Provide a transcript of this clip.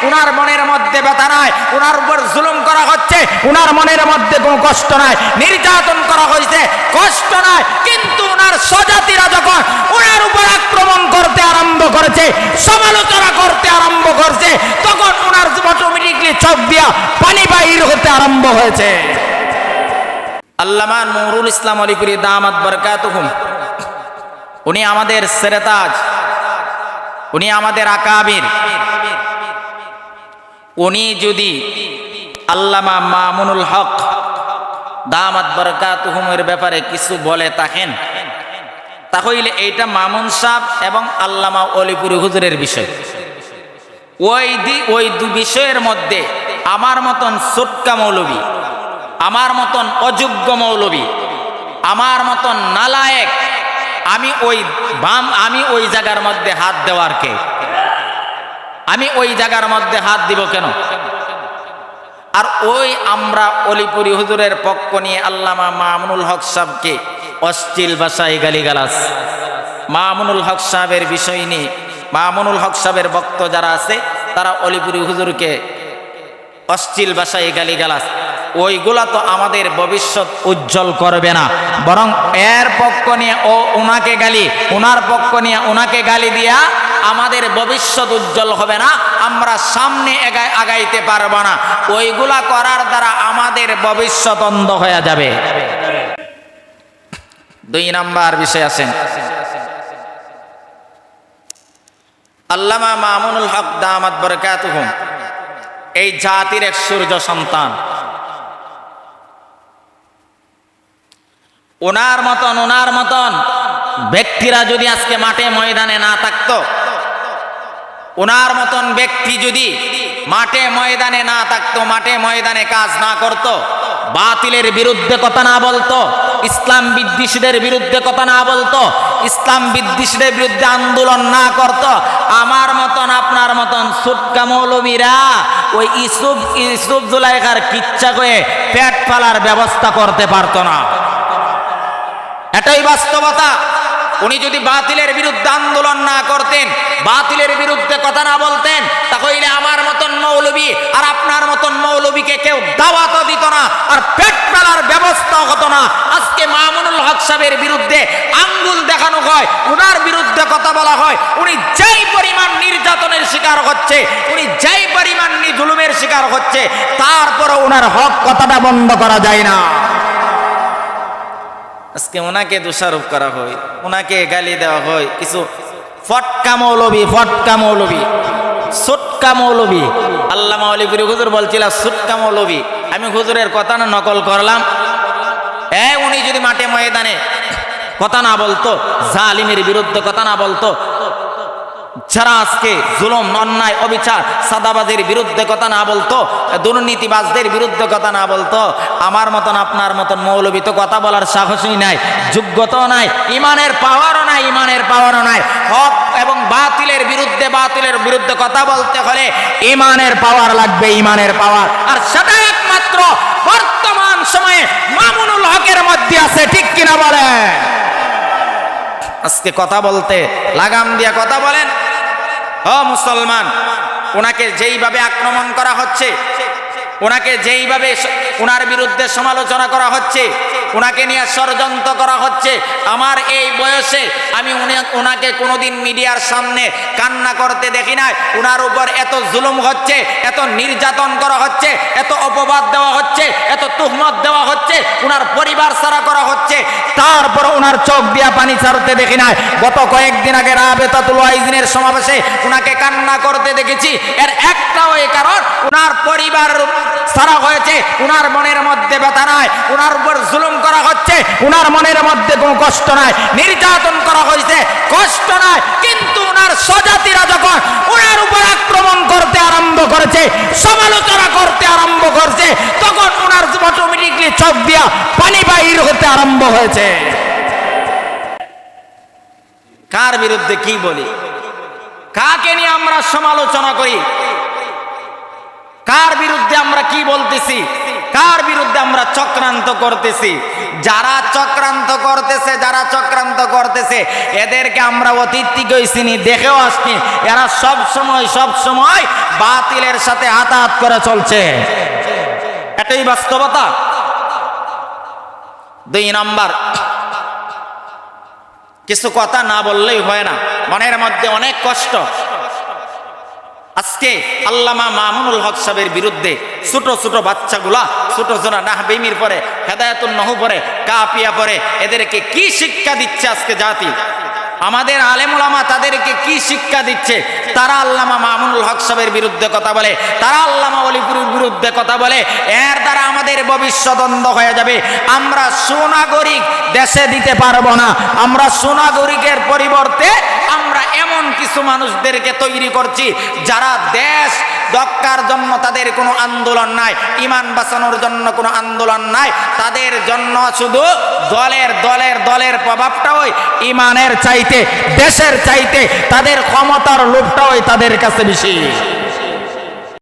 উনার মনের মধ্যে ব্যথা নাই, উনার উপর জুলুম করা হচ্ছে, উনার মনের মধ্যে কোনো কষ্ট নাই, নির্যাতন করা হয়েছে, কষ্ট নাই, কিন্তু উনার স্বজাতিরা যখন উনার উপর আক্রমণ করতে আরম্ভ করেছে, সমালোচনা করতে আরম্ভ করছে, তখন উনার অটোমেটিকলি চোখ দিয়া পানি বাহির হতে আরম্ভ হয়েছে। আল্লামা নুরুল ইসলাম আলিপুরি দামাত বরকাতুহুম, উনি আমাদের সেরেতাজ, উনি আমাদের আকাবির। উনি যদি আল্লামা মামুনুল হক দামাত বরকাতুহুমের ব্যাপারে কিছু বলে থাকেন, তাহলে এইটা মামুন সাহেব এবং আল্লামা অলিপুরি হুজুরের বিষয়। ওই দু বিষয়ের মধ্যে আমার মতন সুটকা মৌলবী, আমার মতন অযোগ্য মৌলবী, আমার মতন নালায়েক, আমি ওই জায়গার মধ্যে হাত দেওয়ার কে? আমি ওই জায়গার মধ্যে হাত দিব কেন? আর আমরা অলিপুরি হুজুরের পক্ষ নিয়ে আল্লামা মামুনুল হক সাহেবকে অশ্লীল ভাষায় গালিগালাজ, মামুনুল হক সাহেবের বিষয় নিয়ে, মামুনুল হক সাহেবের বক্ত যারা আছে তারা অলিপুরি হুজুরকে অশ্লীল ভাষায় গালিগালাজ, ওইগুলা তো আমাদের ভবিষ্যৎ উজ্জ্বল করবে না, বরং এর পক্ষ নিয়ে ওনার পক্ষ নিয়ে ওনাকে গালি দিয়া আমাদের ভবিষ্যৎ উজ্জ্বল হবে না, আমরা সামনে আগাইতে পারবো না। ওইগুলা করার দ্বারা আমাদের ভবিষ্যৎ অন্ধ হয়ে যাবে। 2 নাম্বার বিষয় আছেন আল্লামা মামুনুল হক দামাত বরকাতুহুম, এই জাতির এক সূর্য সন্তান। ওনার মতন ব্যক্তিরা যদি আজকে মাঠে ময়দানে না থাকতো, ওনার মতন ব্যক্তি যদি মাঠে ময়দানে না থাকতো, মাঠে ময়দানে কাজ না করত, বাতিলের বিরুদ্ধে কথা না বলতো, ইসলাম বিদ্বেষীদের বিরুদ্ধে কথা না বলতো, ইসলাম বিদ্বেষীদের বিরুদ্ধে আন্দোলন না করত, আমার মতন আপনার মতন সুটকা মৌলবীরা ওই ইসুফ জুলাইখার কিচ্ছা করে পেট ফালার ব্যবস্থা করতে পারতো না। এটাই বাস্তবতা। উনি যদি বাতিলের বিরুদ্ধে আন্দোলন না করতেন, বাতিলের বিরুদ্ধে কথা না বলতেন, তাহলে আমার মতন মৌলবী আর আপনার মতন মৌলবীকে কেউ দাওয়াতও দিত না, আর পেট ফেলার ব্যবস্থা হতো না। আজকে মামুনুল হক সাহেবের বিরুদ্ধে আঙ্গুল দেখানো হয়, উনার বিরুদ্ধে কথা বলা হয়, উনি যেই পরিমাণ নির্যাতনের শিকার হচ্ছে, উনি যেই পরিমাণ জুলুমের শিকার হচ্ছে, তারপরে উনার হক কথাটা বন্ধ করা যায় না। আজকে ওনাকে দোষারোপ করা হয়, ওনাকে গালি দেওয়া হয়, কিছু ফটকা মৌলবী, সুটকা মৌলবী। আল্লামা অলিপুরি হুজুর বলছিল সুটকা মৌলবী, আমি হুজুরের কথা না নকল করলাম। উনি যদি মাঠে ময়দানে কথা না বলতো, জালিমের বিরুদ্ধে কথা না বলতো, যারা আজকে জুলুম, অন্যায়, অবিচার, সাদাবাজির বিরুদ্ধে কথা না বলতো, দুর্নীতিবাজদের বিরুদ্ধে কথা না বলতো, আমার মতন আপনার মতন মৌলবী তো কথা বলার সাহসই নাই, যোগ্যতাও নাই, ইমানের পাওয়ারও নাই। হক এবং বাতিলের বিরুদ্ধে কথা বলতে হলে ইমানের পাওয়ার লাগবে, ইমানের পাওয়ার, আর সেটা একমাত্র বর্তমান সময়ে মামুনুল হকের মধ্যে আছে। ঠিক কিনা বলে? আজকে কথা বলতে লাগাম দিয়া কথা বলেন। মুসলমান, ওনাকে যেইভাবে আক্রমণ করা হচ্ছে, ওনাকে যেইভাবে ওনার বিরুদ্ধে সমালোচনা করা হচ্ছে, ওনাকে নিয়ে ষড়যন্ত্র করা হচ্ছে, আমার এই বয়সে আমি ওনাকে কোনোদিন মিডিয়ার সামনে কান্না করতে দেখি নাই। ওনার উপর এত জুলুম হচ্ছে, এত নির্যাতন করা হচ্ছে, এত অপবাদ দেওয়া হচ্ছে, এত তুহমত দেওয়া হচ্ছে, ওনার পরিবার ছাড়া করা হচ্ছে, তারপর ওনার চোখ দিয়া পানি ছাড়তে দেখি নাই। গত কয়েকদিন আগে রাবেতাতুল ওয়াইজিনের সমাবেশে ওনাকে কান্না করতে দেখেছি। এর একটাও এই কারণ, ওনার পরিবার ছাড়া হয়েছে, ওনার মনের মধ্যে ব্যথা নাই, ওনার উপর জুলুম করা হচ্ছে, ওনার মনের মধ্যে কোনো কষ্ট নাই, নির্যাতন করা হয়েছে, কষ্ট নাই, কিন্তু ওনার স্বজাতিরা যখন ওনার উপর আক্রমণ করতে আরম্ভ করেছে, সমালোচনা করতে আরম্ভ করছে, তখন ওনার অটোমেটিকলি চোখ দিয়া পানি বাহির হতে আরম্ভ হয়েছে। কার বিরুদ্ধে কি বলি, কাকে নিয়ে আমরা সমালোচনা করি, কার বিরুদ্ধে আমরা কি বলতেছি, কার বিরুদ্ধে আমরা চক্রান্ত করতেছি? যারা চক্রান্ত করতেছে এদেরকে আমরা অতীত থেকেই চিনি, দেখেও আসছি। এরা সব সময় বাতিলের সাথে হাতাহাত করে চলছে, এটাই বাস্তবতা। 2 নাম্বার, কিছু কথা না বললেই হয় না, মনের মধ্যে অনেক কষ্ট। আজকে আল্লামা মামুনুল হক সাহেবের বিরুদ্ধে ছোট ছোট বাচ্চাগুলা, ছোট ছোট নাহবিমির পরে, হেদায়েতুন নহু পরে, কাফিয়া পরে, এদেরকে কি শিক্ষা দিচ্ছে আজকে জাতি? আমাদের আলেম ওলামা তাদেরকে কি শিক্ষা দিচ্ছে? তারা আল্লামা মামুনুল হক সাহেবের বিরুদ্ধে কথা বলে, তারা আল্লামা ওলিপুরের বিরুদ্ধে কথা বলে। এর দ্বারা আমাদের ভবিষ্যৎ অন্ধ হয়ে যাবে। আমরা সুনাগরিক দেশে দিতে পারবো না। আমরা সুনাগরিকের পরিবর্তে আমরা এমন কিছু মানুষদেরকে তৈরি করছি যারা দেশ রক্ষার জন্য তাদের কোনো আন্দোলন নাই, ইমান বাঁচানোর জন্য কোনো আন্দোলন নাই, তাদের জন্য শুধু দলের প্রভাবটাই ইমানের চাইতে, দেশের চাইতে তাদের ক্ষমতার লোভটাই তাদের কাছে বেশি।